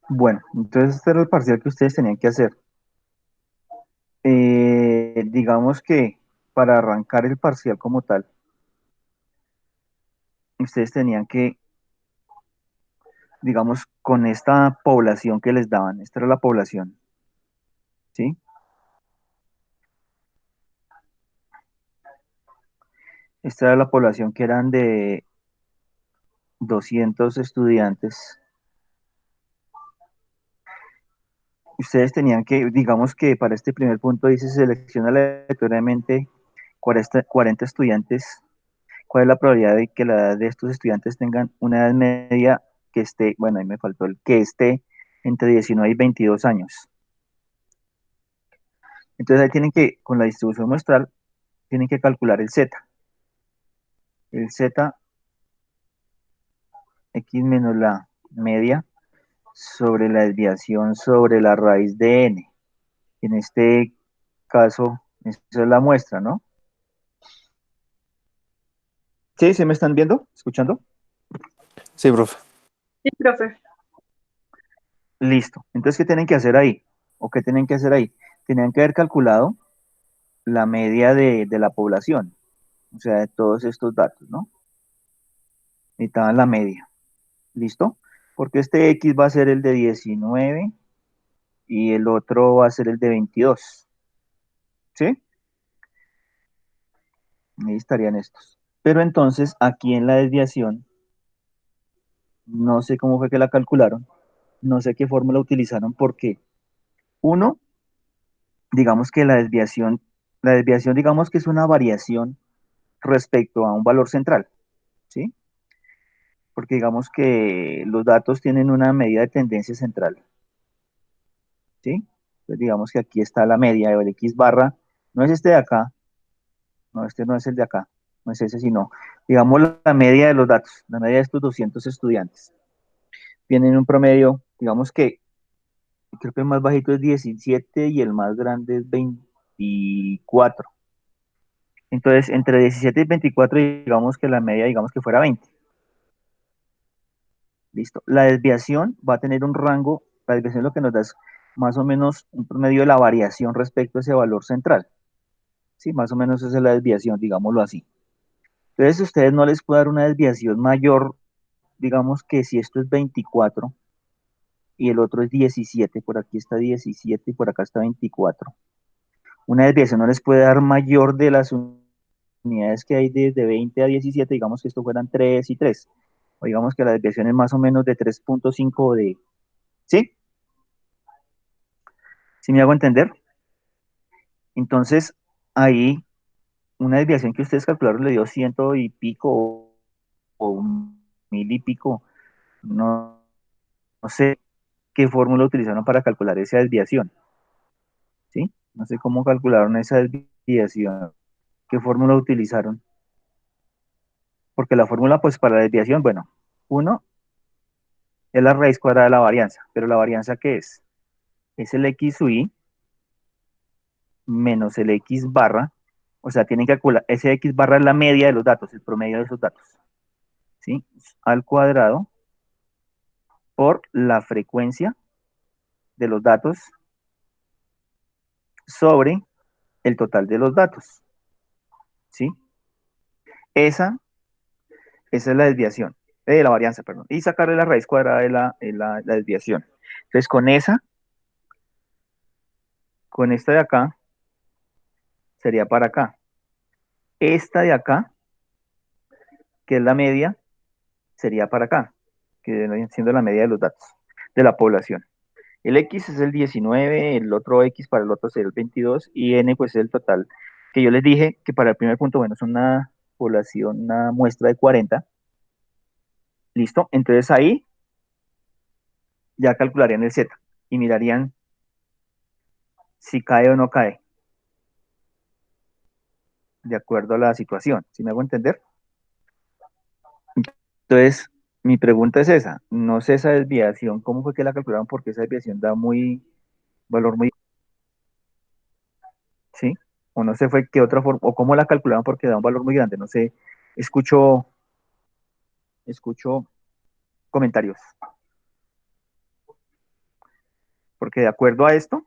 Bueno, entonces este era el parcial que ustedes tenían que hacer. Digamos que para arrancar el parcial como tal, ustedes tenían que, digamos, con esta población que les daban, esta era la población, ¿sí? Esta era la población que eran de 200 estudiantes. Ustedes tenían que, digamos que para este primer punto dice, selecciona aleatoriamente 40 estudiantes. ¿Cuál es la probabilidad de que la edad de estos estudiantes tengan una edad media que esté, bueno, ahí me faltó el que esté entre 19 y 22 años? Entonces ahí tienen que, con la distribución muestral, tienen que calcular el Z. El Z, X menos la media sobre la desviación sobre la raíz de N. En este caso, esa es la muestra, ¿no? ¿Sí? ¿Se me están viendo? ¿Escuchando? Sí, profe. Sí, profe. Listo. Entonces, ¿qué tienen que hacer ahí? ¿O qué tienen que hacer ahí? Tenían que haber calculado la media de la población, o sea, de todos estos datos, ¿no? Necesitaban la media. ¿Listo? Porque este X va a ser el de 19 y el otro va a ser el de 22. ¿Sí? Ahí estarían estos. Pero entonces, aquí en la desviación, no sé cómo fue que la calcularon, no sé qué fórmula utilizaron, porque uno, digamos que la desviación digamos que es una variación respecto a un valor central, ¿sí? Porque digamos que los datos tienen una medida de tendencia central, ¿sí? Entonces digamos que aquí está la media de X barra, no es este de acá, no, este no es el de acá, no es ese, sino, digamos, la media de los datos, la media de estos 200 estudiantes. Tienen un promedio, digamos que creo que el más bajito es 17 y el más grande es 24. Entonces, entre 17 y 24, digamos que la media, digamos que fuera 20. Listo. La desviación va a tener un rango, la desviación lo que nos da es más o menos un promedio de la variación respecto a ese valor central. Sí, más o menos esa es la desviación, digámoslo así. Entonces, ustedes no les puede dar una desviación mayor, digamos que si esto es 24 y el otro es 17, por aquí está 17 y por acá está 24. Una desviación no les puede dar mayor de las unidades que hay desde 20 a 17, digamos que esto fueran 3 y 3. O digamos que la desviación es más o menos de 3.5 de... ¿Sí? ¿Sí me hago entender? Entonces, ahí una desviación que ustedes calcularon le dio ciento y pico o un mil y pico. No, no sé qué fórmula utilizaron para calcular esa desviación, ¿sí? No sé cómo calcularon esa desviación, qué fórmula utilizaron, porque la fórmula, pues, para la desviación, bueno, uno es la raíz cuadrada de la varianza, pero la varianza, ¿qué es? Es el x sub i menos el x barra, o sea, tienen que calcular, ese x barra es la media de los datos, el promedio de esos datos, ¿sí? Al cuadrado por la frecuencia de los datos sobre el total de los datos, ¿sí? Esa, esa es la desviación, la varianza, perdón, y sacarle la raíz cuadrada de la desviación. Entonces, con esta de acá, sería para acá. Esta de acá, que es la media, sería para acá, que viene siendo la media de los datos de la población. El X es el 19, el otro X para el otro sería el 22 y N pues es el total. Que yo les dije que para el primer punto, bueno, es una población, una muestra de 40. ¿Listo? Entonces ahí ya calcularían el Z y mirarían si cae o no cae, de acuerdo a la situación. ¿Sí me hago entender? Entonces, mi pregunta es esa. No sé esa desviación, ¿cómo fue que la calcularon? Porque esa desviación da valor muy, ¿sí? O no sé fue qué otra forma, o cómo la calcularon porque da un valor muy grande. No sé, escucho, escucho comentarios. porque de acuerdo a esto,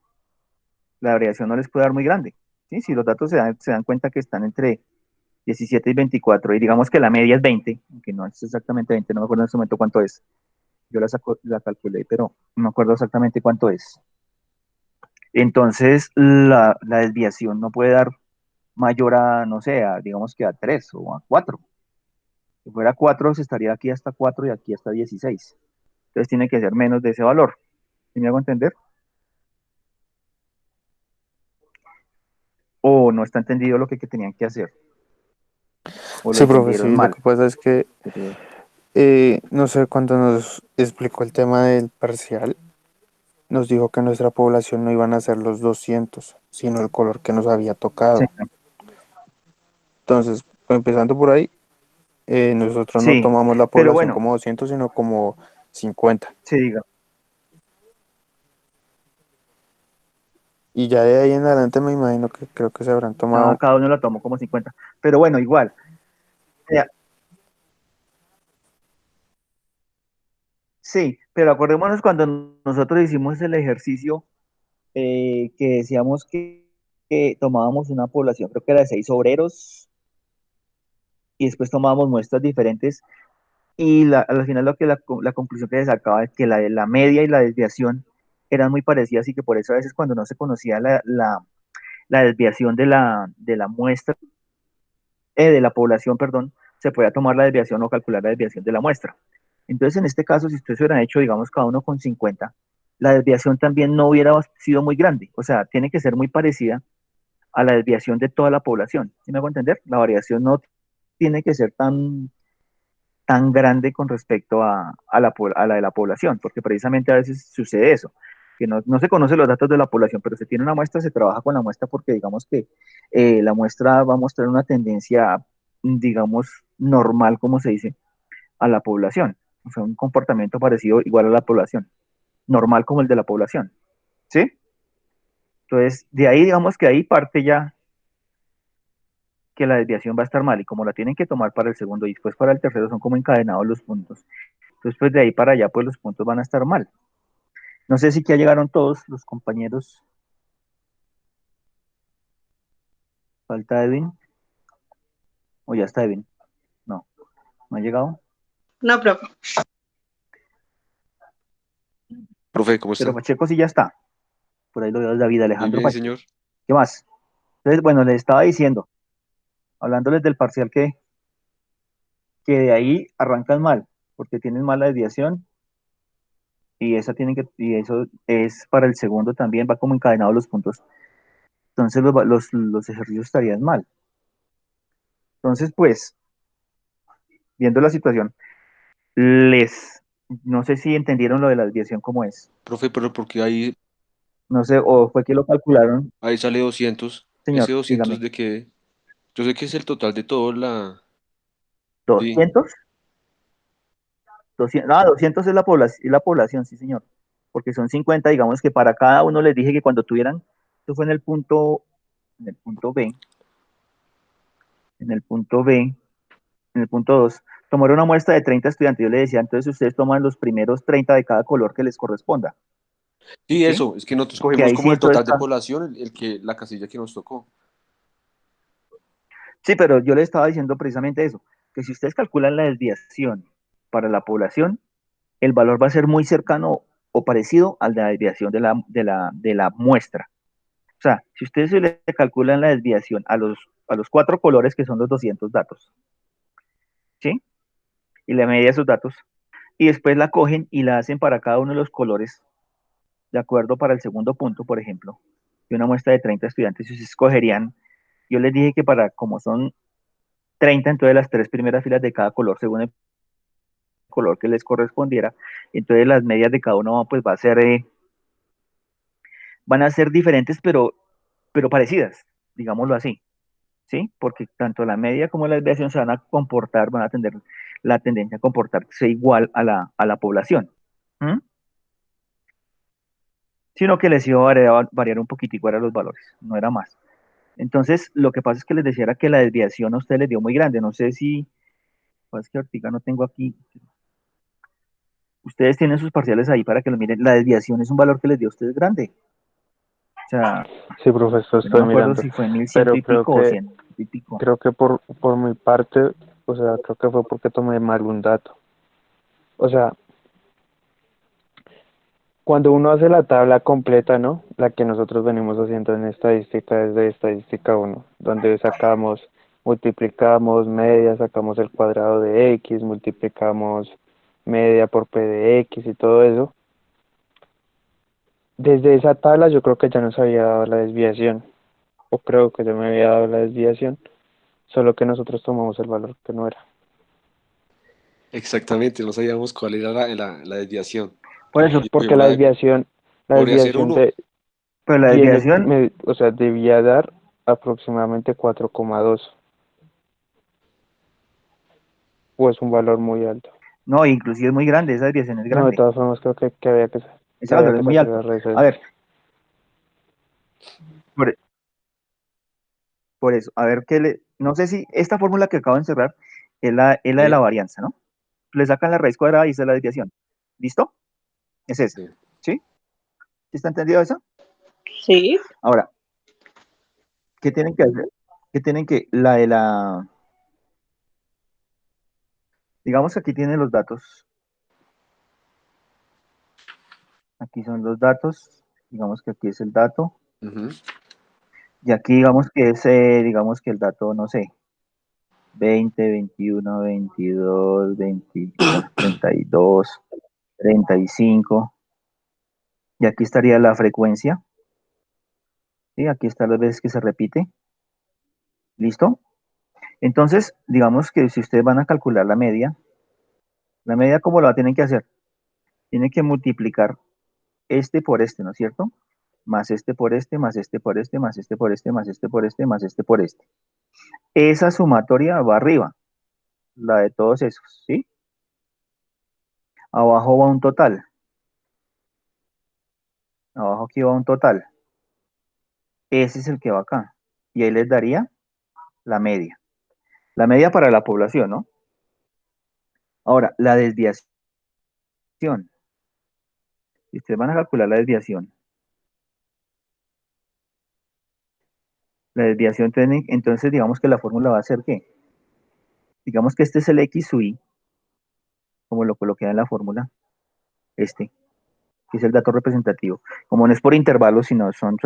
la variación no les puede dar muy grande. ¿Sí? Si los datos se dan cuenta que están entre 17 y 24, y digamos que la media es 20, aunque no es exactamente 20, no me acuerdo en este momento cuánto es. Yo la calculé, pero no me acuerdo exactamente cuánto es. Entonces, la desviación no puede dar mayor a, no sé, digamos que a 3 o a 4. Si fuera 4, se estaría aquí hasta 4 y aquí hasta 16. Entonces tiene que ser menos de ese valor. ¿Sí me hago entender? O no está entendido lo que tenían que hacer, o lo Sí, profe, entendieron sí, lo mal. que pasa es que, Pero, no sé, cuando nos explicó el tema del parcial, nos dijo que nuestra población no iban a ser los 200, sino el color que nos había sí, tocado. Entonces, empezando por ahí, nosotros no sí, tomamos la pero población bueno, como 200, sino como 50. sí, diga. Y ya de ahí en adelante me imagino que creo que se habrán tomado. Cada uno lo tomó como 50. Pero bueno, igual. eh, Sí, pero acordémonos cuando nosotros hicimos el ejercicio que decíamos que tomábamos una población, creo que era de 6 obreros, y después tomábamos muestras diferentes, y al final la conclusión que se sacaba es que la media y la desviación eran muy parecidas, y que por eso a veces cuando no se conocía la desviación de la muestra, de la población, perdón, se podía tomar la desviación o calcular la desviación de la muestra. Entonces, en este caso, si ustedes hubieran hecho, digamos, cada uno con 50, la desviación también no hubiera sido muy grande. O sea, tiene que ser muy parecida a la desviación de toda la población. ¿Sí me hago entender? La variación no tiene que ser tan grande con respecto a la de la población, porque precisamente a veces sucede eso, que no se conocen los datos de la población, pero se tiene una muestra, se trabaja con la muestra porque digamos que la muestra va a mostrar una tendencia, digamos, normal, como se dice, a la población, o sea, un comportamiento parecido igual a la población, normal como el de la población, ¿sí? Entonces, de ahí digamos que ahí parte ya que la desviación va a estar mal, y como la tienen que tomar para el segundo y después para el tercero, son como encadenados los puntos. Entonces, pues de ahí para allá, pues los puntos van a estar mal. No sé si ya llegaron todos los compañeros. Falta Edwin, o ya está Edwin. No, no ha llegado. No, profe. Profe, ¿cómo Pero está? Pacheco sí ya está. Por ahí lo veo David Bien, Alejandro bien, Pacheco. señor. ¿Qué más? Entonces, bueno, les estaba diciendo, hablándoles del parcial que de ahí arrancan mal, porque tienen mala desviación, y eso es para el segundo también, va como encadenados los puntos. Entonces los ejercicios estarían mal. Entonces, pues, viendo la situación, no sé si entendieron lo de la desviación como es. Profe, pero porque No sé, o fue que lo calcularon. ahí sale 200. Ese Señor, 200 dígame. de que, yo sé que es el total de todo sí. 200, 200, 200 es la población, sí, señor. Porque son 50, digamos que para cada uno les dije que cuando tuvieran, esto fue en el punto B, en el punto B, en el punto 2, tomar una muestra de 30 estudiantes. Yo le decía, entonces ustedes toman los primeros 30 de cada color que les corresponda, Sí, ¿sí? eso, es que nosotros Que cogimos ahí sí como el entonces total de está. población, la casilla que nos tocó. Sí, pero yo le estaba diciendo precisamente eso, que si ustedes calculan la desviación para la población, el valor va a ser muy cercano o parecido al de la desviación de la muestra. O sea, si ustedes se le calculan la desviación a los 4 colores, que son los 200 datos, ¿sí? Y le media esos datos, y después la cogen y la hacen para cada uno de los colores, de acuerdo para el segundo punto, por ejemplo, de una muestra de 30 estudiantes, y se escogerían, yo les dije que como son 30, entonces las 3 primeras filas de cada color, según el color que les correspondiera, entonces las medias de cada uno pues van a ser diferentes, pero parecidas, digámoslo así, ¿sí? Porque tanto la media como la desviación se van a tener la tendencia a comportarse igual a la población, ¿m? Sino que les iba a variar un poquitico eran los valores, no era más. Entonces, lo que pasa es que les decía era que la desviación a ustedes les dio muy grande, no sé si, pues que ahorita no tengo aquí, Ustedes tienen sus parciales ahí para que lo miren. La desviación es un valor que les dio a ustedes grande. O sea, Sí, profesor, yo no estoy me acuerdo mirando. si fue 1100 Pero y pico o 100 y pico. creo que por mi parte, o sea, creo que fue porque tomé mal un dato. O sea, cuando uno hace la tabla completa, ¿no? La que nosotros venimos haciendo en estadística desde estadística uno, donde sacamos, multiplicamos media, sacamos el cuadrado de x, multiplicamos media por p de x y todo eso. Desde esa tabla yo creo que ya nos había dado la desviación, o creo que ya me había dado la desviación, solo que nosotros tomamos el valor que no era. Exactamente, no sabíamos cuál era la desviación. Por eso, Y Porque cogimos la podría ser desviación uno. de pero la tiene, desviación, o sea, debía dar aproximadamente 4,2, o es un valor muy alto. no, inclusive es muy grande, esa desviación es No, de grande. todas formas creo que había Ese que había valor es que muy sacar alto. la raíz de A eso. ver, por, por eso, a ver no sé si esta fórmula que acabo de encerrar es la de la Sí, varianza, ¿no? Le sacan la raíz cuadrada y esa es la desviación. ¿Listo? Es esa. sí. ¿Sí? ¿Sí está entendido eso? Sí, Ahora, ¿qué tienen que hacer? ¿Qué tienen que, digamos que aquí tienen los datos, aquí son los datos, digamos que aquí es el dato, Ujú. y aquí digamos que el dato, no sé, 20, 21, 22, 20, bueno, 32, 35, y aquí estaría la frecuencia, ¿sí? Aquí están las veces que se repite, ¿listo? Entonces, digamos que si ustedes van a calcular la media, ¿cómo la tienen que hacer? Tienen que multiplicar este por este, ¿no es cierto? Más este por este, más este por este, más este por este, más este por este, más este por este. Esa sumatoria va arriba, la de todos esos, ¿sí? Abajo va un total, abajo aquí va un total. Ese es el que va acá. Y ahí les daría la media. La media para la población, ¿no? Ahora, la desviación. Si ustedes van a calcular la desviación, entonces digamos que la fórmula va a ser ¿qué? Digamos que este es el x sub i, como lo coloqué en la fórmula, este, que es el dato representativo. Como no es por intervalos, sino son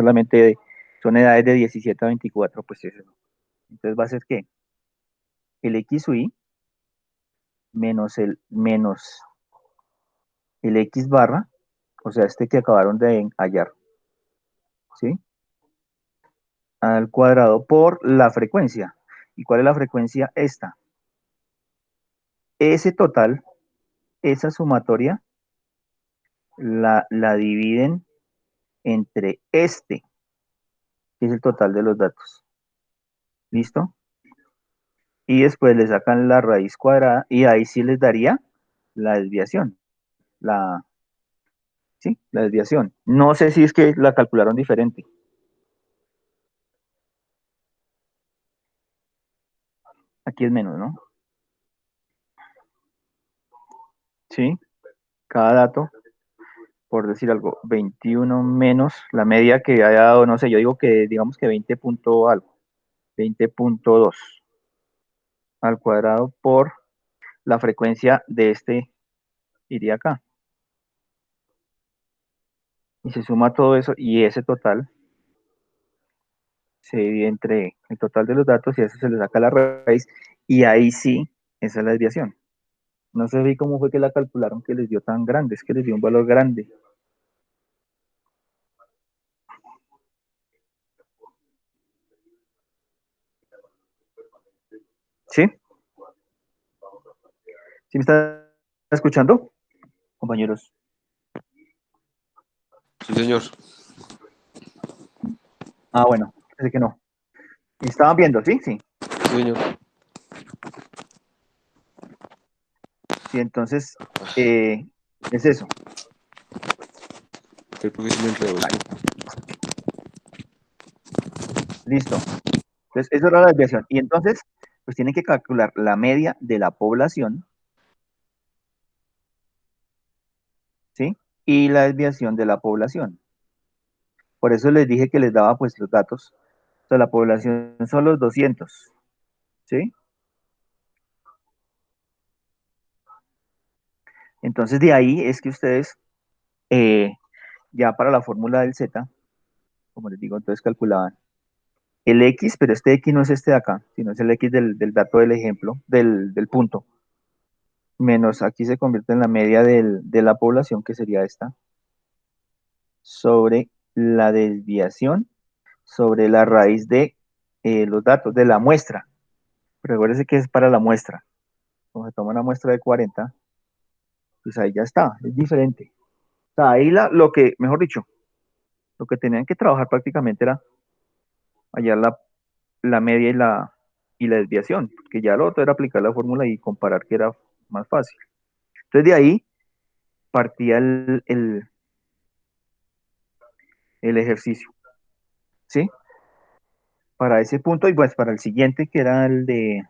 edades de 17 a 24, pues eso. Entonces va a ser ¿qué? El x sub i menos el x barra, o sea, este que acabaron de hallar, ¿sí? Al cuadrado por la frecuencia. ¿Y cuál es la frecuencia? Esta. Ese total, esa sumatoria, la dividen entre este, que es el total de los datos. ¿Listo? Y después le sacan la raíz cuadrada y ahí sí les daría la desviación. La, sí, la desviación. No sé si es que la calcularon diferente. Aquí es menos, ¿no? Sí, cada dato, por decir algo, 21 menos la media que haya dado, no sé, yo digo que digamos que 20 punto algo, 20,2 al cuadrado por la frecuencia de este iría acá. Y se suma todo eso y ese total se divide entre el total de los datos y a eso se le saca la raíz y ahí sí, esa es la desviación. No sé vi cómo fue que la calcularon que les dio tan grande, es que les dio un valor grande. ¿Sí? ¿Sí me está escuchando, compañeros? Sí, señor. Ah, bueno, parece que no. Y estaban viendo, ¿sí? Sí. Sí, señor. Sí, entonces, es eso. Creo que sí me enredo. Ay, listo. Entonces, eso era la desviación. Y entonces, pues tienen que calcular la media de la población y la desviación de la población. Por eso les dije que les daba pues los datos. O sea, la población son los 200, ¿sí? Entonces de ahí es que ustedes eh, ya para la fórmula del Z, como les digo, entonces calculaban el X, pero este X no es este de acá, sino es el X del dato del ejemplo, del punto, menos aquí se convierte en la media de la población, que sería esta, sobre la desviación, sobre la raíz de los datos de la muestra. Recuérdese que es para la muestra. Cuando se toma una muestra de 40, pues ahí ya está, es diferente. O sea, ahí lo que, mejor dicho, lo que tenían que trabajar prácticamente era hallar la media y la desviación, porque ya lo otro era aplicar la fórmula y comparar que era más fácil. Entonces de ahí partía el ejercicio, ¿sí? Para ese punto y pues para el siguiente que era el de,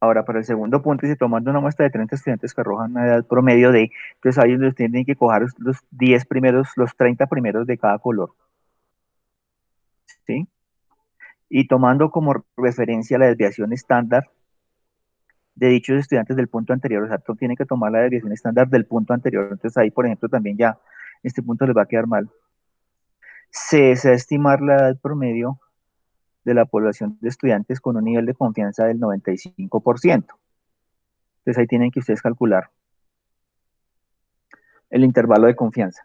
ahora para el segundo punto, y se tomando una muestra de 30 estudiantes que arrojan una edad promedio de, entonces ahí ustedes tienen que coger los 10 primeros, los 30 primeros de cada color, ¿sí? Y tomando como referencia la desviación estándar de dichos estudiantes del punto anterior, o sea, tienen que tomar la desviación estándar del punto anterior, entonces ahí, por ejemplo, también ya este punto les va a quedar mal. Se va a estimar la edad promedio de la población de estudiantes con un nivel de confianza del 95%. Entonces ahí tienen que ustedes calcular el intervalo de confianza.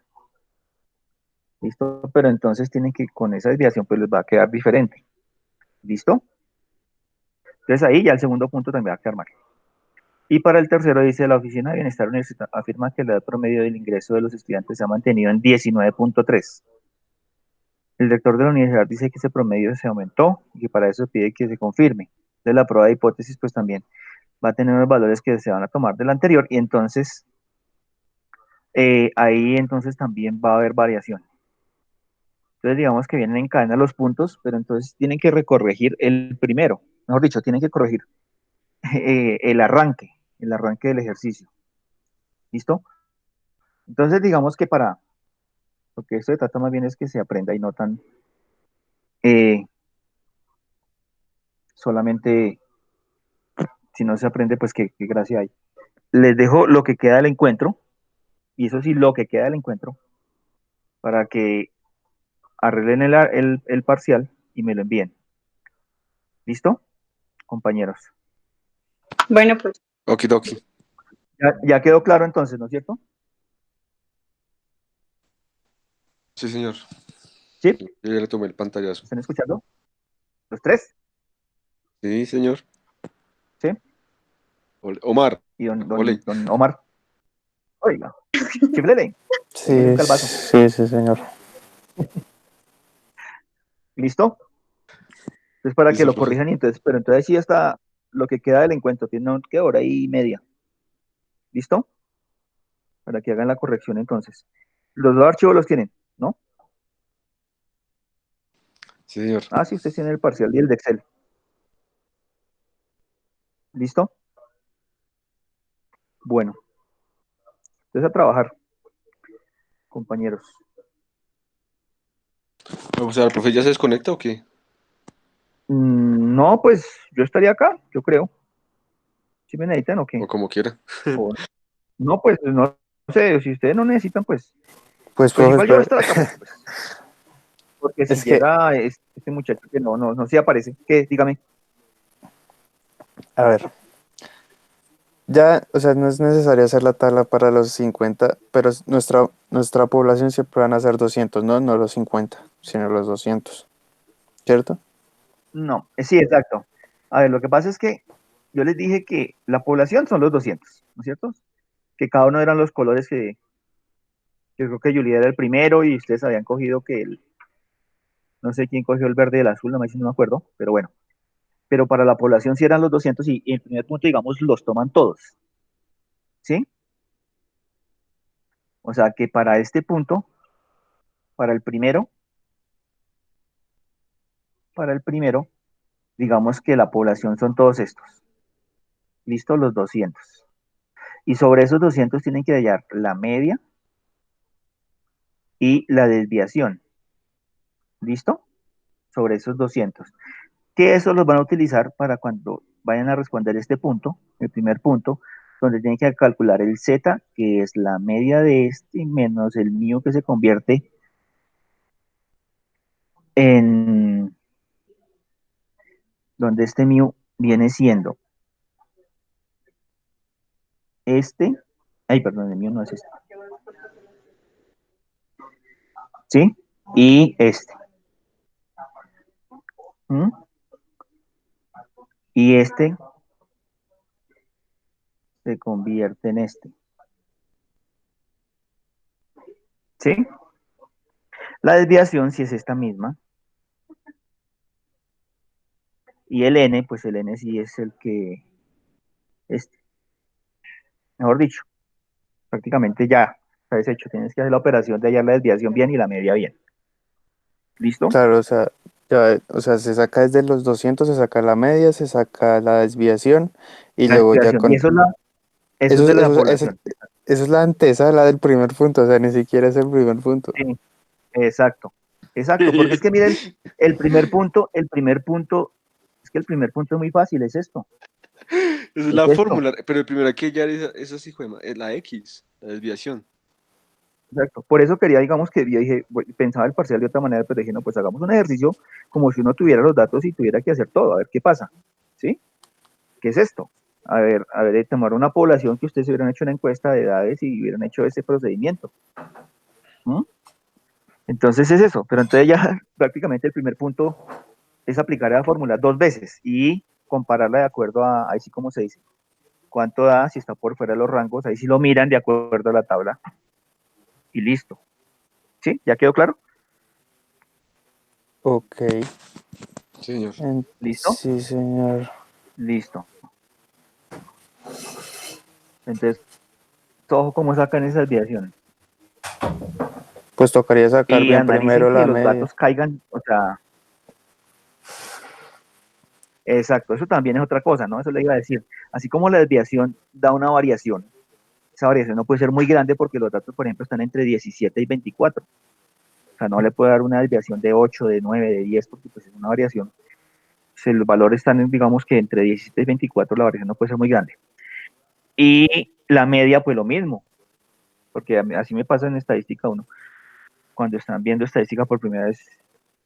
¿Listo? Pero entonces tienen que, con esa desviación, pues les va a quedar diferente. ¿Listo? Entonces ahí ya el segundo punto también va a quedar mal. Y para el tercero dice, la Oficina de Bienestar Universitario afirma que la edad promedio del ingreso de los estudiantes se ha mantenido en 19.3. El rector de la universidad dice que ese promedio se aumentó y que para eso pide que se confirme. De la prueba de hipótesis, pues también va a tener los valores que se van a tomar del anterior y entonces ahí entonces también va a haber variación. Entonces digamos que vienen en cadena los puntos, pero entonces tienen que recorregir el primero. Mejor dicho, tienen que corregir el arranque del ejercicio. ¿Listo? Entonces digamos que para lo que esto se trata más bien es que se aprenda y no tan eh, solamente si no se aprende, pues qué gracia hay. Les dejo lo que queda del encuentro, y eso sí, lo que queda del encuentro, para que arreglen el parcial y me lo envíen. ¿Listo? Compañeros. Bueno, pues Okidoki. Ya quedó claro entonces, ¿no es cierto? Sí, señor. ¿Sí? Yo ya le tomé el pantallazo. ¿Están escuchando? ¿Los tres? Sí, señor. ¿Sí? Omar. Y don, Ole. don, don Omar. Oiga, chiflele, démosle un Sí, calvazo. sí, sí, señor. ¿Listo? Entonces para que Listo, lo profe. corrijan y entonces, pero entonces sí está lo que queda del encuentro, tiene que hora y media. ¿Listo? Para que hagan la corrección entonces. Los dos archivos los tienen, ¿no? Sí, señor. Ah, sí, ustedes tienen el parcial y el de Excel. ¿Listo? Bueno, entonces a trabajar, compañeros. O sea, ¿el profe ya se desconecta o qué? No, pues yo estaría acá, yo creo. ¿Si me necesitan o O qué? como quiera. O- no, pues no sé, si ustedes no necesitan, Pues, pues profe, igual yo voy a espera. estar acá, porque si Es que, llega este muchacho que no se aparece, ¿qué? Dígame. a ver, ya, o sea, no es necesario hacer la tabla para los 50, pero nuestra población siempre van a ser 200, ¿no? No los 50, sino los 200, ¿cierto? No, sí, exacto. A ver, lo que pasa es que yo les dije que la población son los 200, ¿no es cierto? Que cada uno eran los colores que creo que Julieta era el primero y ustedes habían cogido no sé quién cogió el verde y el azul, no me acuerdo, pero bueno. Pero para la población sí eran los 200 y el primer punto, digamos, los toman todos, ¿sí? O sea que para este punto, para el primero, para el primero, digamos que la población son todos estos, ¿listo? Los 200. Y sobre esos 200 tienen que hallar la media y la desviación. ¿Listo? Sobre esos 200. Que eso los van a utilizar para cuando vayan a responder este punto, el primer punto, donde tienen que calcular el z, que es la media de este, menos el mío que se convierte en donde este mío viene siendo este, ay, perdón, el mío no es este, ¿sí? Y este. ¿Mm? Y este se convierte en este, ¿sí? La desviación si es esta misma, y el n, pues el n sí es el que, este, mejor dicho, prácticamente ya está deshecho, tienes que hacer la operación de hallar la desviación bien y la media bien. ¿Listo? Claro, o sea, ya, o sea, se saca desde los 200, se saca la media, se saca la desviación y La luego ya desviación. Y con... eso es Eso, de la eso población. es la antesala del primer punto, o sea, ni siquiera es el primer punto. Sí, exacto, exacto, porque es que miren, es que el primer punto es muy fácil, es esto, Esa es es la esto, fórmula, pero el primero hay que hallar esa sí, es la X, la desviación. exacto. Por eso quería, digamos que yo dije, pensaba el parcial de otra manera, pero dije, no, pues hagamos un ejercicio como si uno tuviera los datos y tuviera que hacer todo, a ver qué pasa, ¿sí? ¿Qué es esto? A ver, tomar una población que ustedes hubieran hecho una encuesta de edades y hubieran hecho ese procedimiento. ¿Mm? Entonces es eso, pero entonces ya prácticamente el primer punto es aplicar la fórmula dos veces y compararla de acuerdo a, ahí sí como se dice, cuánto da, si está por fuera de los rangos, ahí sí lo miran de acuerdo a la tabla y listo. ¿Sí? ¿Ya quedó claro? Ok, Sí, señor. ¿Listo? sí, señor. Listo. Entonces, ojo cómo sacan esa desviación. Pues tocaría sacar Y bien analicen primero que la los media. datos caigan, o sea, exacto, eso también es otra cosa, ¿no? Eso le iba a decir. Así como la desviación da una variación, esa variación no puede ser muy grande porque los datos, por ejemplo, están entre 17 y 24. O sea, no le puede dar una desviación de 8, de 9, de 10, porque pues es una variación. Si los valores están, digamos que entre 17 y 24, la variación no puede ser muy grande. Y la media, pues lo mismo, porque así me pasa en estadística uno. Cuando están viendo estadística por primera vez,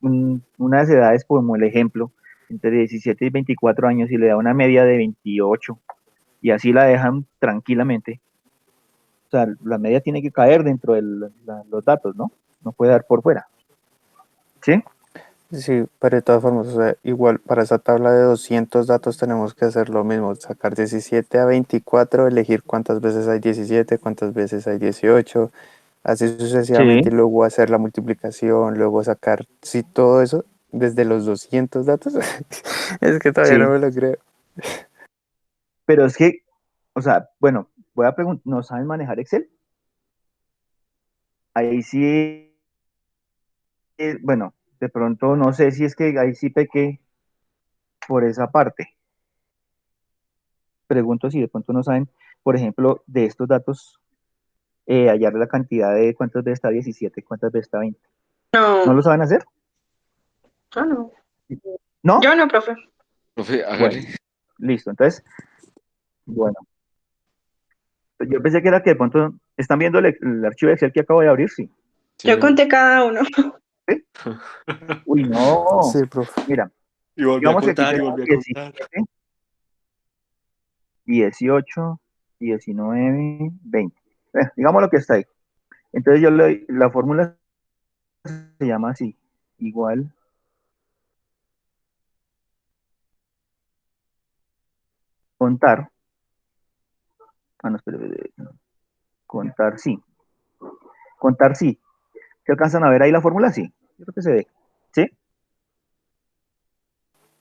unas edades como el ejemplo, entre 17 y 24 años y le da una media de 28 y así la dejan tranquilamente. O sea, la media tiene que caer dentro de los datos, ¿no? No puede dar por fuera. ¿Sí? Sí, pero de todas formas, o sea, igual para esa tabla de 200 datos tenemos que hacer lo mismo, sacar 17 a 24, elegir cuántas veces hay 17, cuántas veces hay 18, así sucesivamente, Sí, y luego hacer la multiplicación, luego sacar, sí, todo eso desde los 200 datos. Es que todavía no sí. me lo creo. Pero es que, o sea, bueno, voy a preguntar, ¿no saben manejar Excel? Ahí sí, bueno, de pronto no sé si es que ahí sí pequé por esa parte. Pregunto si de pronto no saben, por ejemplo, de estos datos, hallar la cantidad de cuántas veces está 17, cuántas veces está 20. ¿No No, lo saben hacer? yo no. ¿No? Yo no, profe. Profe, Bueno, hágale. listo. Entonces, bueno, yo pensé que era que de pronto están viendo el archivo de Excel que acabo de abrir, sí. Sí, Yo señor. conté cada uno. ¿Sí? Uy, no. Sí, profe. Mira, Y volví a digamos que aquí contar, y tenemos volví a contar. 17, 18, 19, 20. Digamos lo que está ahí. Entonces la fórmula se llama así, igual contar, no, espera, contar sí, contar sí. ¿Se alcanzan a ver ahí la fórmula? Sí, yo creo que se ve. ¿Sí?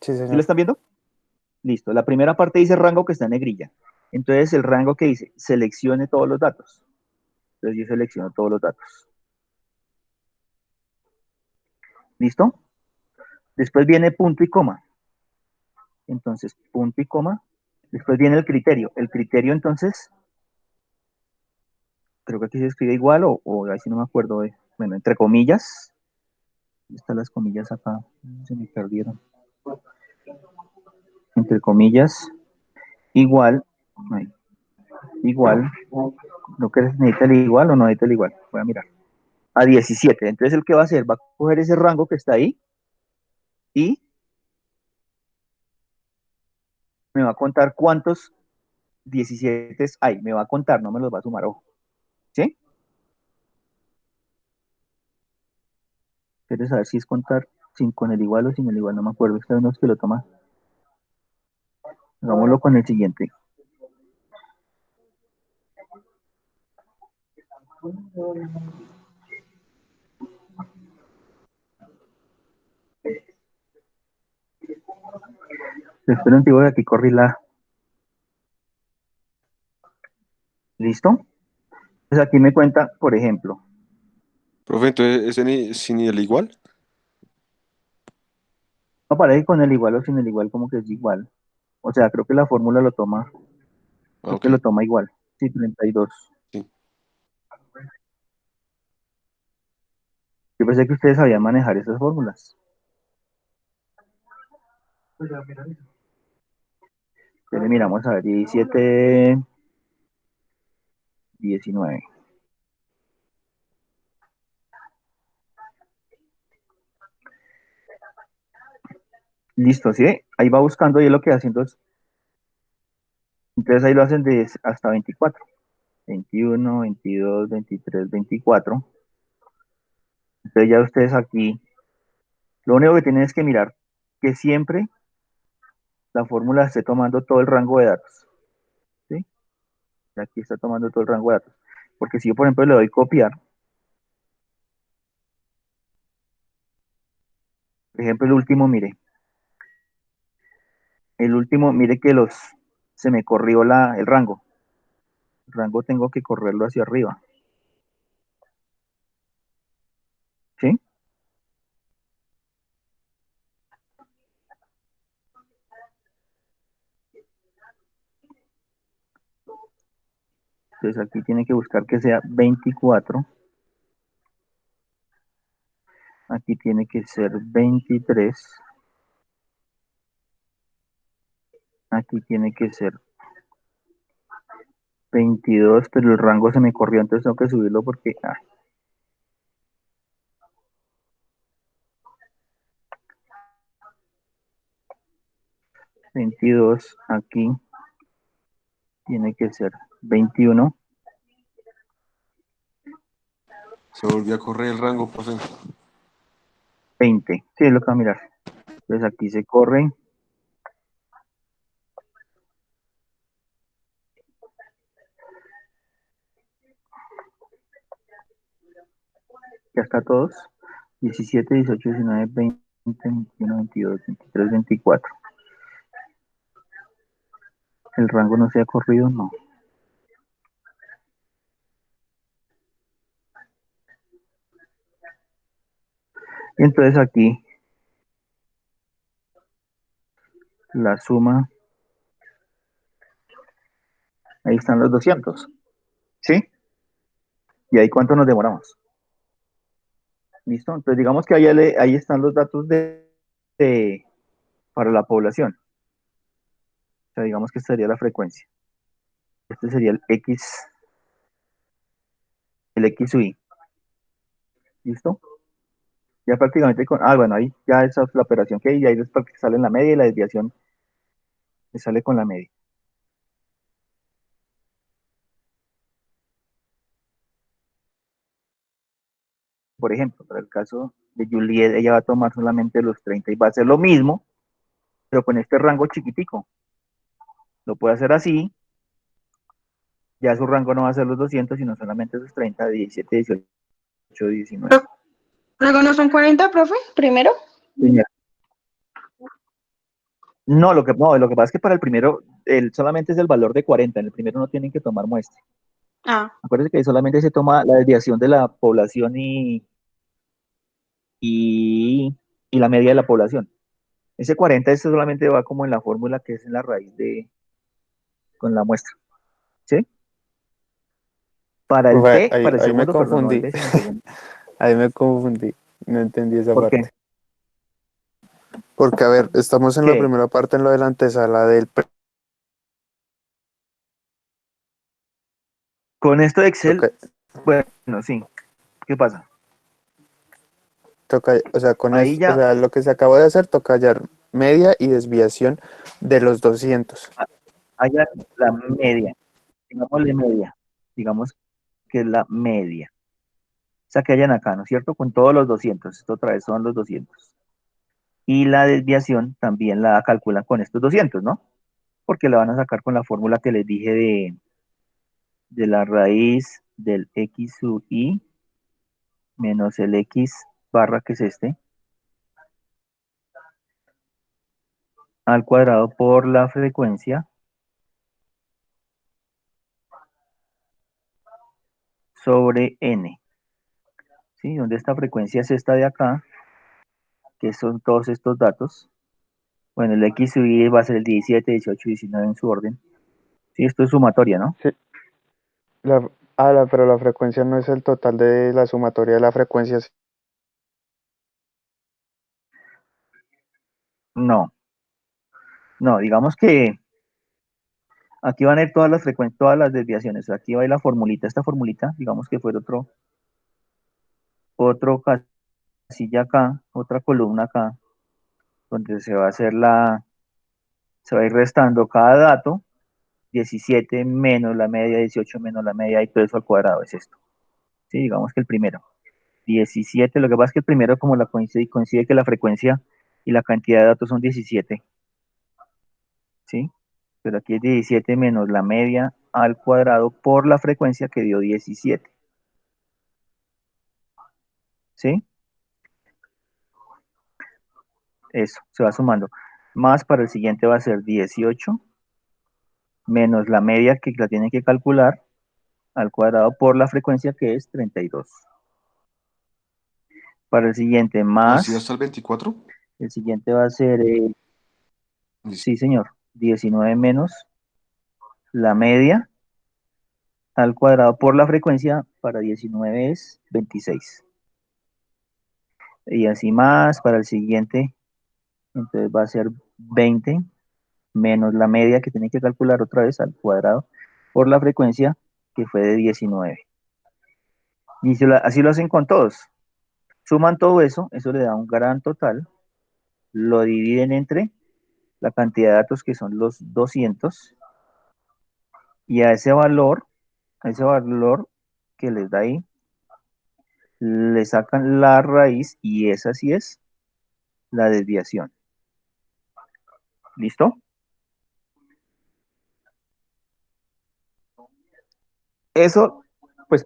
Sí, ¿Sí lo señor. están viendo? Listo. La primera parte dice rango que está en negrilla. Entonces el rango que dice seleccione todos los datos. Entonces yo selecciono todos los datos. ¿Listo? Después viene punto y coma. Entonces punto y coma. Después viene el criterio. El criterio entonces creo que aquí se escribe igual o ahí sí no me acuerdo bueno, entre comillas, ¿dónde están las comillas acá? Se me perdieron. Entre comillas, igual, ay, igual, ¿no que necesita el igual o no necesita el igual? Voy a mirar. A 17. Entonces, ¿el que va a hacer? Va a coger ese rango que está ahí y me va a contar cuántos 17 hay. Me va a contar, no me los va a sumar, ojo. ¿Sí? ¿Quieres saber si es contar sin con el igual o sin el igual? No me acuerdo. Este no es que lo toma. Hagámoslo con el siguiente. Espero un tiempo de aquí corrí la. ¿Listo? Pues aquí me cuenta, por ejemplo, Profe, entonces, sin el igual? no aparece con el igual o sin el igual, como que es igual. O sea, creo que la fórmula lo toma, Ah, creo que ok, lo toma igual. Sí, 32. sí. Yo pensé que ustedes sabían manejar esas fórmulas. Entonces miramos a ver, 17, 19. Listo, ¿sí? Ahí va buscando y es lo que haciendo. Entonces ahí lo hacen de hasta 24. 21, 22, 23, 24. Entonces ya ustedes aquí, lo único que tienen es que mirar que siempre la fórmula esté tomando todo el rango de datos. ¿Sí? Aquí está tomando todo el rango de datos. Porque si yo, por ejemplo, le doy copiar, por ejemplo, el último, mire que se me corrió el rango. El rango tengo que correrlo hacia arriba. ¿Sí? Entonces aquí tiene que buscar que sea 24. Aquí tiene que ser 23. Aquí tiene que ser 22, pero el rango se me corrió, entonces tengo que subirlo porque 22 aquí tiene que ser 21, Se volvió a correr el rango, profe. 20. Sí, es lo que va a mirar. Entonces aquí se corre, ya está todos. 17, 18, 19, 20, 21, 22, 23, 24. El rango no se ha corrido, no. Entonces aquí la suma, ahí están los 200. ¿Sí? ¿Y ahí cuánto nos demoramos? ¿Listo? Entonces digamos que ahí están los datos para la población. O sea, digamos que esta sería la frecuencia. Este sería el X u Y. ¿Listo? Ya prácticamente bueno, ahí ya esa es la operación que hay, y ahí después sale la media y la desviación que sale con la media. Por ejemplo, para el caso de Juliet, ella va a tomar solamente los 30 y va a hacer lo mismo, pero con este rango chiquitico. Lo puede hacer así, ya su rango no va a ser los 200, sino solamente esos 30, 17, 18, 19. ¿Luego no son 40, profe? Primero. No, lo que pasa es que para el primero, solamente es el valor de 40. En el primero no tienen que tomar muestra. Ah, Acuérdense que ahí solamente se toma la desviación de la población y la media de la población. Ese 40, este solamente va como en la fórmula que es en la raíz con la muestra. ¿Sí? Para Uf, el P, ahí, para el ahí me segundo, perdón, no el confundí. B, sino el segundo. Ahí me confundí. No entendí esa ¿Por qué? parte. Porque, a ver, estamos en la ¿Qué? primera parte en lo de la antesala del Con esto de Excel, toca, bueno, sí. ¿Qué pasa? o sea, con Ahí esto, o ya, sea, lo que se acabó de hacer toca hallar media y desviación de los 200. haya la media, digámosle media, digamos que es la media. O sea, que hayan acá, ¿no es cierto? Con todos los 200, esto otra vez son los 200. Y la desviación también la calculan con estos 200, ¿no? Porque la van a sacar con la fórmula que les dije de la raíz del x sub i menos el x barra, que es este, al cuadrado por la frecuencia sobre n, ¿sí? Donde esta frecuencia es esta de acá, que son todos estos datos. Bueno, el x sub i va a ser el 17, 18, 19 en su orden. Sí, esto es sumatoria, ¿no? Sí, pero la frecuencia no es el total de la sumatoria de las frecuencias. No, no, digamos que aquí van a ir todas las frecuencias, todas las desviaciones. Aquí va a ir la formulita. Esta formulita, digamos que fue otro casilla acá, otra columna acá, donde se va a hacer se va a ir restando cada dato, 17 menos la media, 18 menos la media, y todo eso al cuadrado es esto. Sí, digamos que el primero. 17, lo que pasa es que el primero, como coincide que la frecuencia y la cantidad de datos son 17, ¿sí? Pero aquí es 17 menos la media al cuadrado por la frecuencia que dio 17, ¿sí? Eso, se va sumando. Más para el siguiente va a ser 18 menos la media que la tienen que calcular al cuadrado por la frecuencia que es 32. Para el siguiente ¿Así más, hasta el 24? el siguiente va a ser, Listo. sí señor, 19 menos la media al cuadrado por la frecuencia para 19 es 26. Y así más para el siguiente, entonces va a ser 20 menos la media que tiene que calcular otra vez al cuadrado por la frecuencia que fue de 19. Y así lo hacen con todos. Suman todo eso le da un gran total, lo dividen entre la cantidad de datos que son los 200 y a ese valor que les da ahí, le sacan la raíz y esa sí es la desviación. ¿Listo? Eso, pues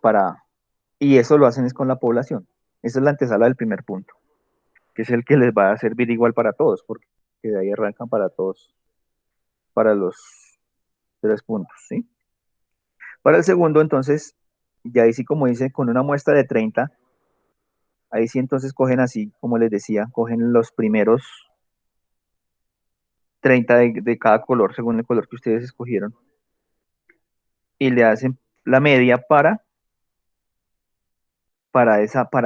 y eso lo hacen es con la población. Esa es la antesala del primer punto, que es el que les va a servir igual para todos, porque de ahí arrancan para todos, para los 3 puntos, ¿sí? Para el segundo, entonces, ya ahí sí, como dice, con una muestra de 30, ahí sí entonces cogen así, como les decía, cogen los primeros 30 de cada color, según el color que ustedes escogieron, y le hacen la media para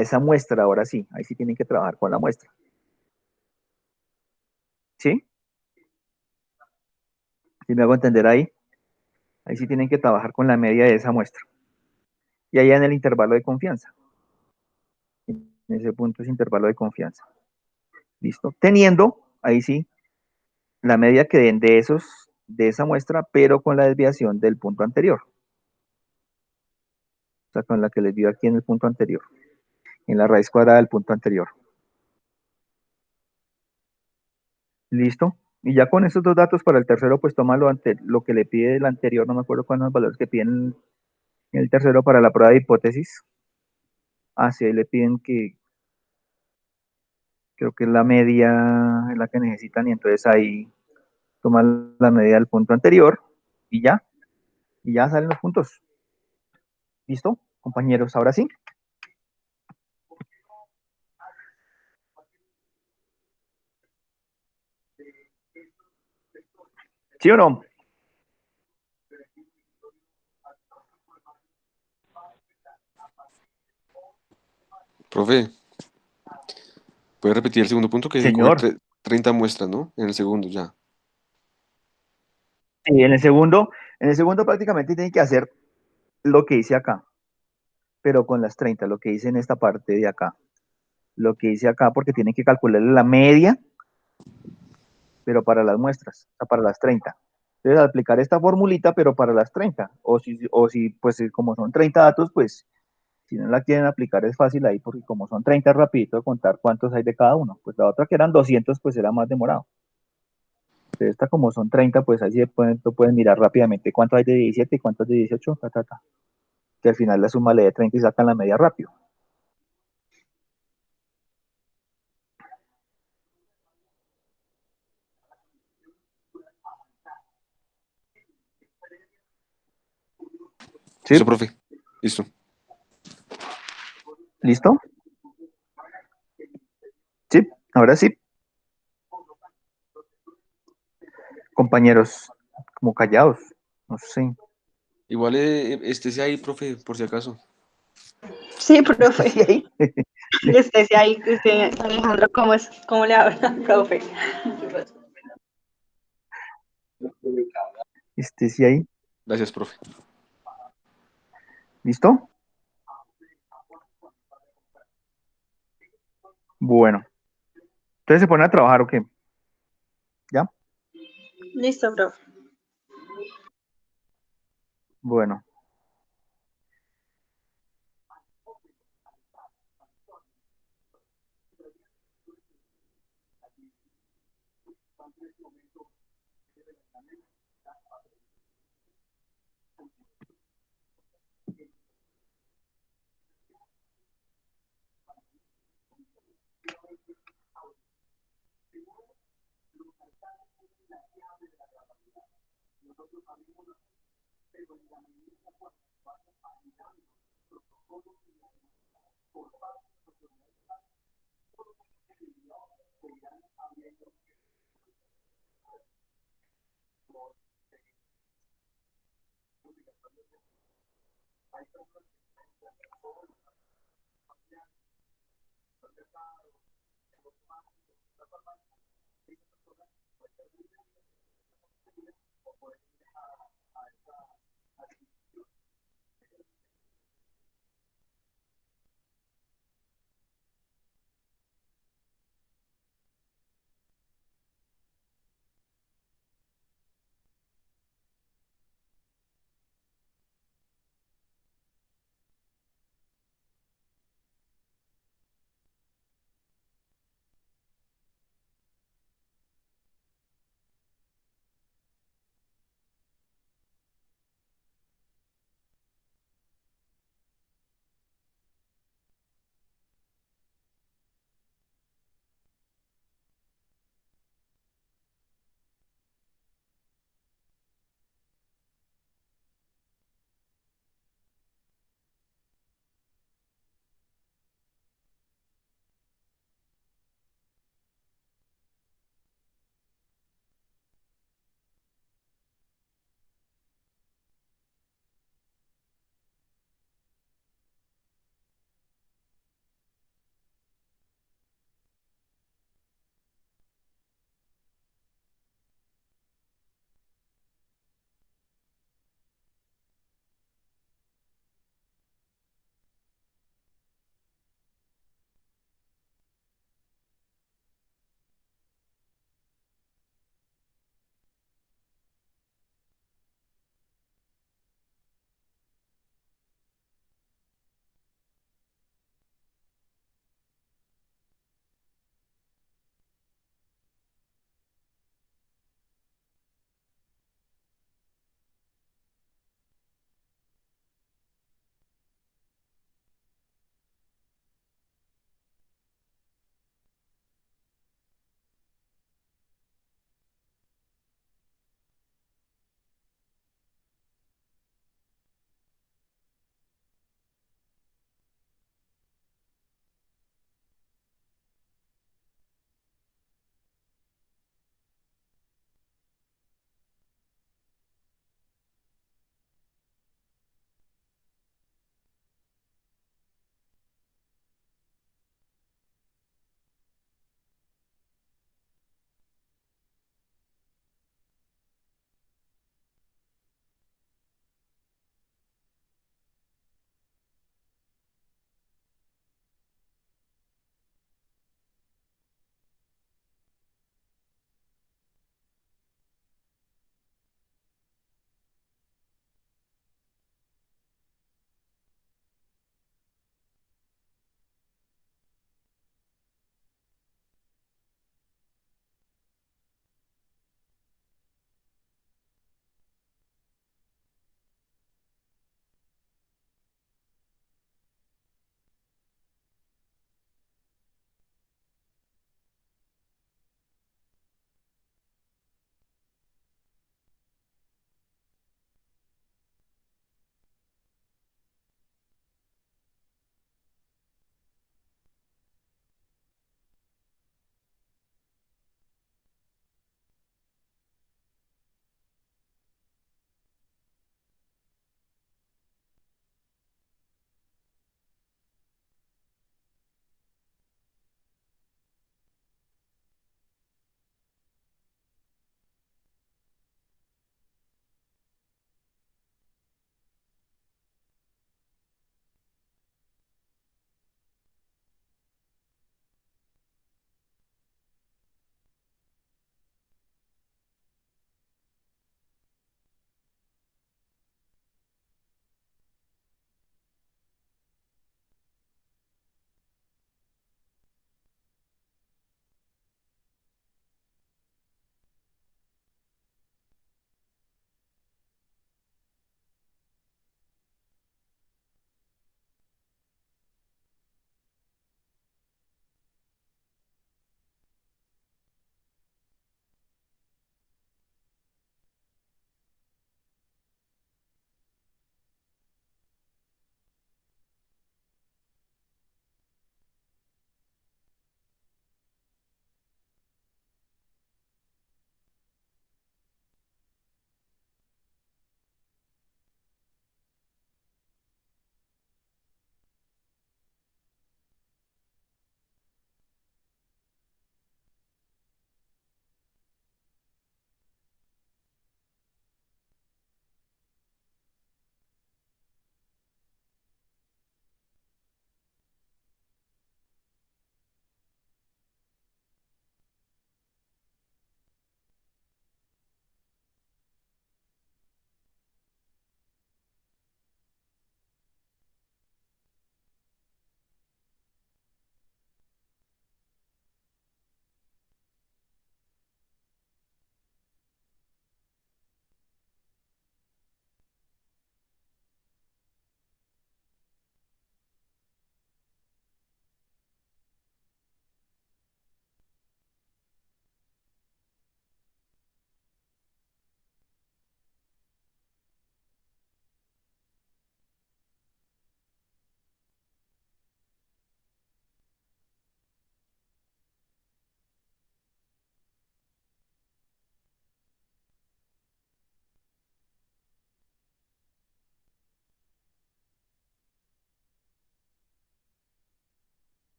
esa muestra, ahora sí, ahí sí tienen que trabajar con la muestra, ¿sí? Si me hago entender ahí sí tienen que trabajar con la media de esa muestra. Y allá en el intervalo de confianza, en ese punto es intervalo de confianza, ¿listo? Teniendo, ahí sí, la media que den de esa muestra, pero con la desviación del punto anterior, o sea, con la que les dio aquí en el punto anterior, en la raíz cuadrada del punto anterior. ¿Listo? Y ya con esos dos datos para el tercero, pues toma lo que le pide el anterior, no me acuerdo cuáles son los valores que piden en el tercero para la prueba de hipótesis. Así ahí le piden que, creo que es la media es la que necesitan, y entonces ahí toma la medida del punto anterior y ya salen los puntos. ¿Listo, compañeros? Ahora sí. ¿Sí o no? Profe, ¿puede repetir el segundo punto? Que hay que coger Señor, 30 muestras, ¿no? En el segundo ya. sí, en el segundo prácticamente tiene que hacer lo que hice acá, pero con las 30, lo que hice en esta parte de acá. Lo que hice acá porque tiene que calcular la media, pero para las muestras, o sea, para las 30. Entonces, aplicar esta formulita, pero para las 30. O si pues como son 30 datos, pues si no la quieren aplicar es fácil ahí, porque como son 30 es rapidito de contar cuántos hay de cada uno. Pues la otra que eran 200, pues era más demorado. Pero esta como son 30, pues ahí sí pueden mirar rápidamente cuántos hay de 17 y cuántos de 18, que al final la suma le de 30 y sacan la media rápido. ¿Sí? Listo, profe. Listo. ¿Listo? Sí, ahora sí. Compañeros, como callados, no sé. Igual estése ahí, profe, por si acaso. Sí, ¿Este profe. sí ahí? Sí ahí, Alejandro, ¿cómo le habla, profe? ¿Este sí ahí? Gracias, profe. ¿Listo? Bueno, entonces se ponen a trabajar o qué? ¿Ya? Listo, profe. Bueno,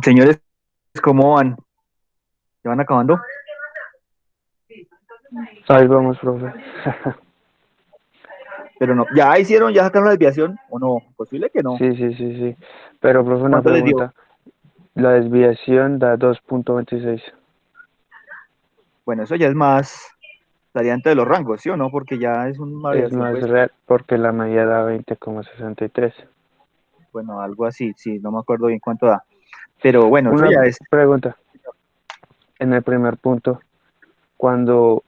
Señores, ¿cómo van? ¿Se van acabando? Ahí vamos, profe. Pero no, ¿ya hicieron, ya sacaron la desviación o no? Posible que no. Sí, sí, sí, sí. Pero, profe, una ¿Cuánto les dio? pregunta. La desviación da 2.26. Bueno, eso ya es más variante de los rangos, ¿sí o no? Porque ya es una Es variación, más pues, real porque la media da 20,63. bueno, algo así, sí, no me acuerdo bien cuánto da. Pero bueno, eso Una ya es, pregunta. En el primer punto, cuando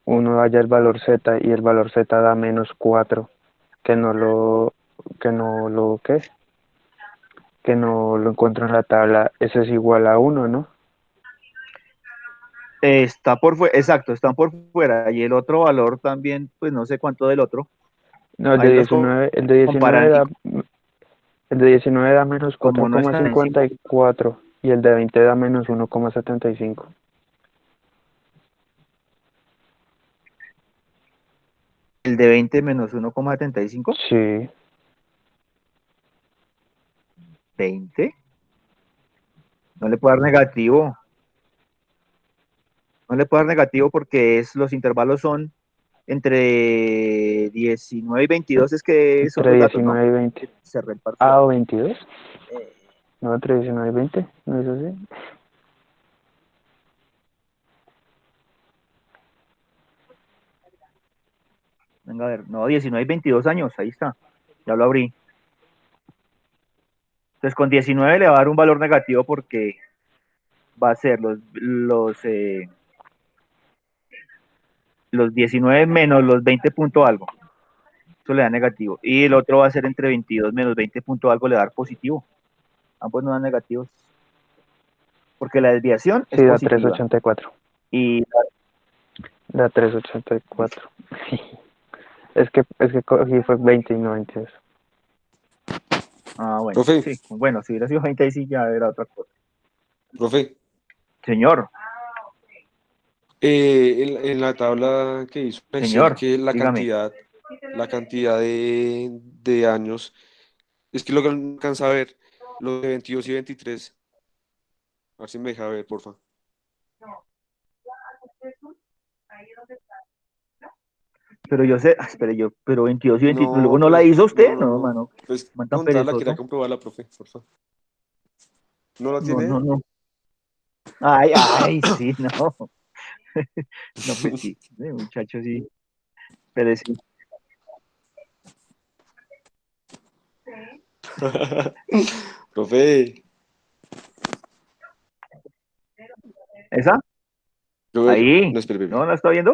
uno haya el valor z y el valor z da -4, que no lo, ¿qué? Que no lo encuentro en la tabla, eso es igual a 1, ¿no? está por fuera, exacto, están por fuera. Y el otro valor también, pues no sé cuánto del otro. No, Ahí los el comparan y de 19 da menos cuatro como no coma están cincuenta encima, y cuatro y el de 20 da -1,75. el de 20 menos 1,75, Sí, 20, no le puedo dar negativo, no le puedo dar negativo porque los intervalos son entre 19 y 22, es que son entre los datos, ¿no? 19 y 20. Cerré el parcial. Ah, ¿o 22? Eh, No, entre 19 y 20, ¿no es así? venga a ver, no, 19 y 22 años, ahí está, ya lo abrí. Entonces con 19 le va a dar un valor negativo porque va a ser los 19 menos los 20 punto algo. Eso le da negativo. Y el otro va a ser entre 22 menos 20 punto algo, le va a dar positivo. Ambos no dan negativos. Porque la desviación es Sí, da positiva. 3,84. Y Da 3,84. Es que cogí fue 20 y no 22. bueno, Profe, sí. Bueno, si hubiera sido 20 ahí sí ya era otra cosa. profe, Señor, en la tabla que hizo en Excel, señor, que dígame. la cantidad de años, es que lo que no alcanza a ver, los de 22 y 23, a ver si me deja ver, porfa. Pero yo sé, espere yo, pero 22 y 23, luego No, no la pues, hizo no, usted, no, no, no, mano, pues man tan contarla, quería perezoso. comprobarla, profe, porfa. ¿No la No, no, tiene? no. Ay, ay, sí, no. No, pues sí, muchacho, sí. Pero sí. Profe, ¿Esa? no, Ahí. espere. ¿No la está viendo?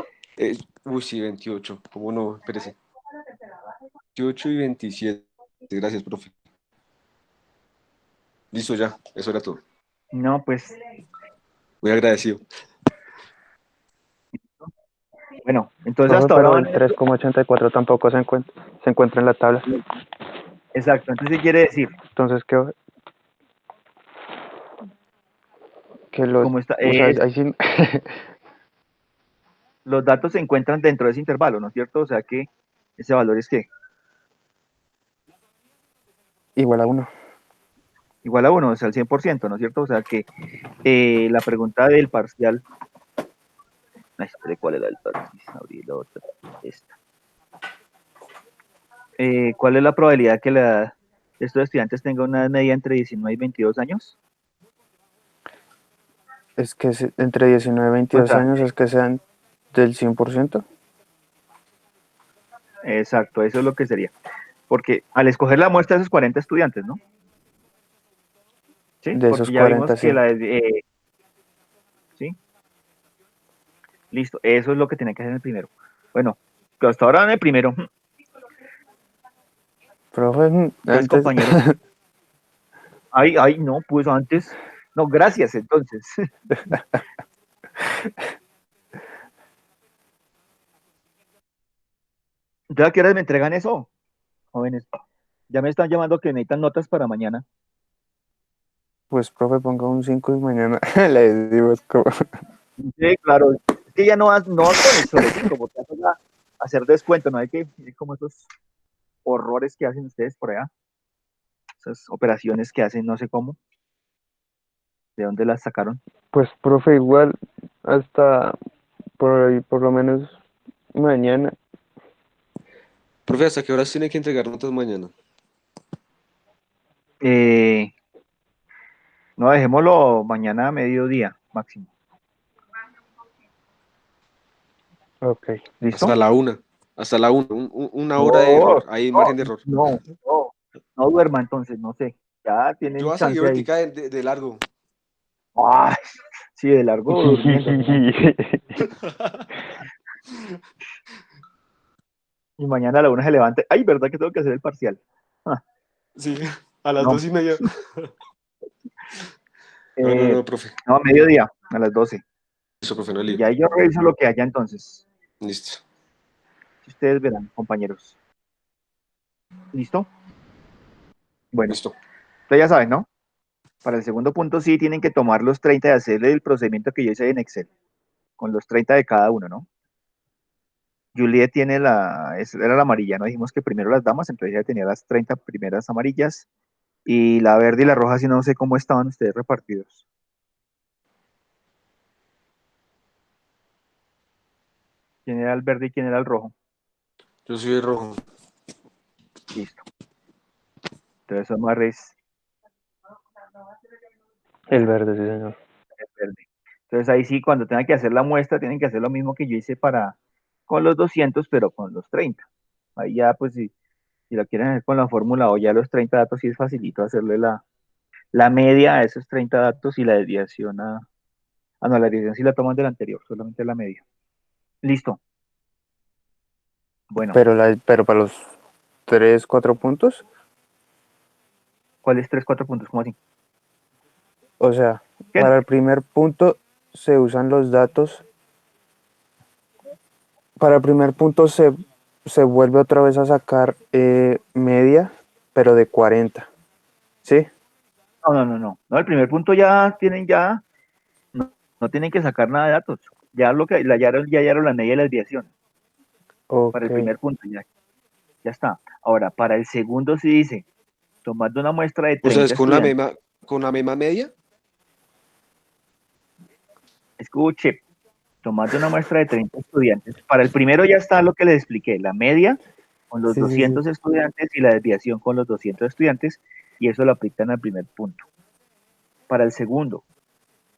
Uy, sí, 28, ¿cómo no? Espérese. 28 y 27. Gracias, profe. Listo ya, eso era todo. No, pues, Muy agradecido. bueno, entonces Profe, hasta ahora pero van el en eso. 3,84 tampoco se encuentra en la tabla. Exacto, entonces quiere decir, Entonces, que los, como está, o sea, ahí sí, los datos se encuentran dentro de ese intervalo, ¿no es cierto? O sea que ese valor es que igual a 1. igual a 1, o sea, al 100%, ¿no es cierto? O sea que la pregunta del parcial, ay, espere, ¿cuál era el parcial? Abrí la otra, esta. ¿Cuál es la probabilidad que estos estudiantes tengan una media entre 19 y 22 años? Es que entre 19 y O 22 sea, años es que sean del 100%. exacto, eso es lo que sería. Porque al escoger la muestra de esos 40 estudiantes, ¿no? Sí, De esos porque ya 40 vimos que sí. sí, listo, eso es lo que tiene que hacer en el primero. Bueno, que hasta ahora en el primero, Profe, entonces antes, compañeros, ay, ay, no, pues antes, no, gracias, entonces. Entonces, ¿a qué horas me entregan eso, jóvenes? Ya me están llamando que necesitan notas para mañana. pues, profe, ponga un 5 y mañana le decimos cómo. Sí, claro, es que ya no con sobre 5, porque eso ya hacer descuento, no hay que, como esos horrores que hacen ustedes por allá. esas operaciones que hacen no sé cómo, de dónde las sacaron. Pues, profe, igual hasta por ahí, por lo menos mañana. Profe, ¿hasta qué horas tiene que entregar notas mañana? Eh, no, dejémoslo mañana a mediodía máximo. Ok. Hasta ¿Listo? la una. Hasta la una. Una hora de No, error. Hay no, margen de error. no duerma entonces, no sé. Ya Yo tienen voy a seguir chance ahí. ahorita de largo. Ay, sí, de largo durmiendo, ¿no? Y mañana a la 1 se levante. Ay, ¿verdad que tengo que hacer el parcial? Ah, Sí, a las no. 2:30. No, no, Eh, no, profe. no, a mediodía, a las 12. Listo, profe, no Y lío. ya yo reviso lo que haya entonces. Listo. Ustedes verán, compañeros. ¿Listo? Bueno, Listo. ustedes ya saben, ¿no? Para el segundo punto sí tienen que tomar los 30 y hacerle el procedimiento que yo hice en Excel, con los 30 de cada uno, ¿no? Juliet tiene era la amarilla, ¿no? Dijimos que primero las damas, entonces ella tenía las 30 primeras amarillas, y la verde y la roja, sí no sé cómo estaban ustedes repartidos. ¿Quién era el verde y quién era el rojo? Yo soy el rojo. Listo. Entonces Omar es El verde, sí, señor. el verde. Entonces ahí sí, cuando tengan que hacer la muestra, tienen que hacer lo mismo que yo hice con los 200, pero con los 30. Ahí ya, pues si lo quieren hacer con la fórmula o ya los 30 datos, sí es facilito hacerle la media a esos 30 datos y la desviación no, la desviación sí la toman del anterior, solamente la media. Listo. Bueno, Pero para los 3, 4 puntos, ¿cuáles 3, 4 puntos? ¿Cómo así? o sea, ¿Qué? para el primer punto se usan los datos. Para el primer punto se vuelve otra vez a sacar media, pero de 40. ¿Sí? No, el primer punto no tienen que sacar nada de datos. Ya lo que, ya hallaron la media y la desviación. Para Ok. el primer punto, ya está. Ahora, para el segundo sí dice, tomando una muestra de O sea, 30 es estudiantes, con la misma media. escuche, tomando una muestra de 30 estudiantes, para el primero ya está lo que les expliqué, la media con los Sí, sí, sí. 200 estudiantes y la desviación con los 200 estudiantes, y eso lo aplican al primer punto. Para el segundo,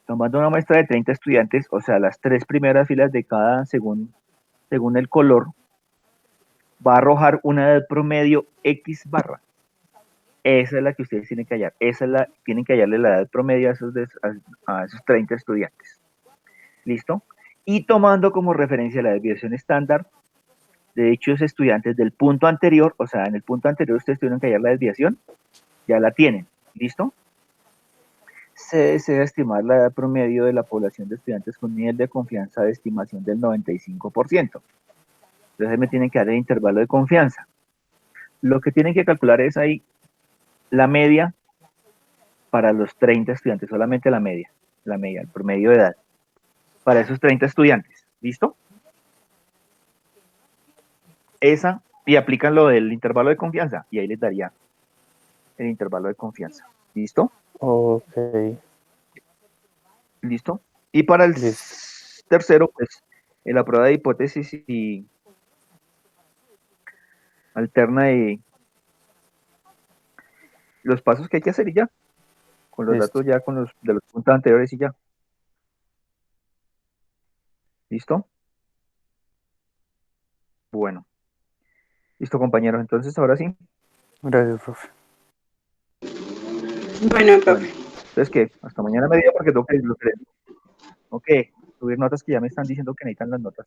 tomando una muestra de 30 estudiantes, o sea, las tres primeras filas de cada, según el color, va a arrojar una de promedio X barra. Esa es la que ustedes tienen que hallar. Tienen que hallarle la edad promedio a esos 30 estudiantes. ¿Listo? Y tomando como referencia la desviación estándar de dichos estudiantes del punto anterior, o sea, en el punto anterior ustedes tuvieron que hallar la desviación, ya la tienen. ¿Listo? Se desea estimar la edad promedio de la población de estudiantes con nivel de confianza de estimación del 95%. Entonces me tienen que dar el intervalo de confianza. Lo que tienen que calcular es ahí la media para los 30 estudiantes, solamente la media, el promedio de edad, para esos 30 estudiantes. ¿Listo? Esa, y aplican lo del intervalo de confianza, y ahí les daría el intervalo de confianza. ¿Listo? Ok. ¿Listo? Y para el Listo. tercero, pues, en la prueba de hipótesis y alterna y los pasos que hay que hacer y ya, con los Listo. datos ya con los de los puntos anteriores y ya. ¿Listo? Bueno, listo compañeros, entonces ahora sí. Gracias, profe. Bueno, Bueno, profe. entonces que hasta mañana me diga porque tengo que subir notas que ya me están diciendo que necesitan las notas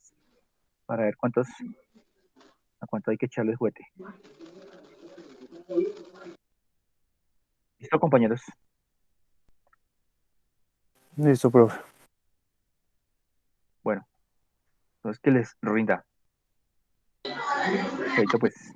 para ver a cuánto hay que echarles juguete. ¿Listo, compañeros? Listo, profe. Bueno, entonces que les rinda. Chaito, pues.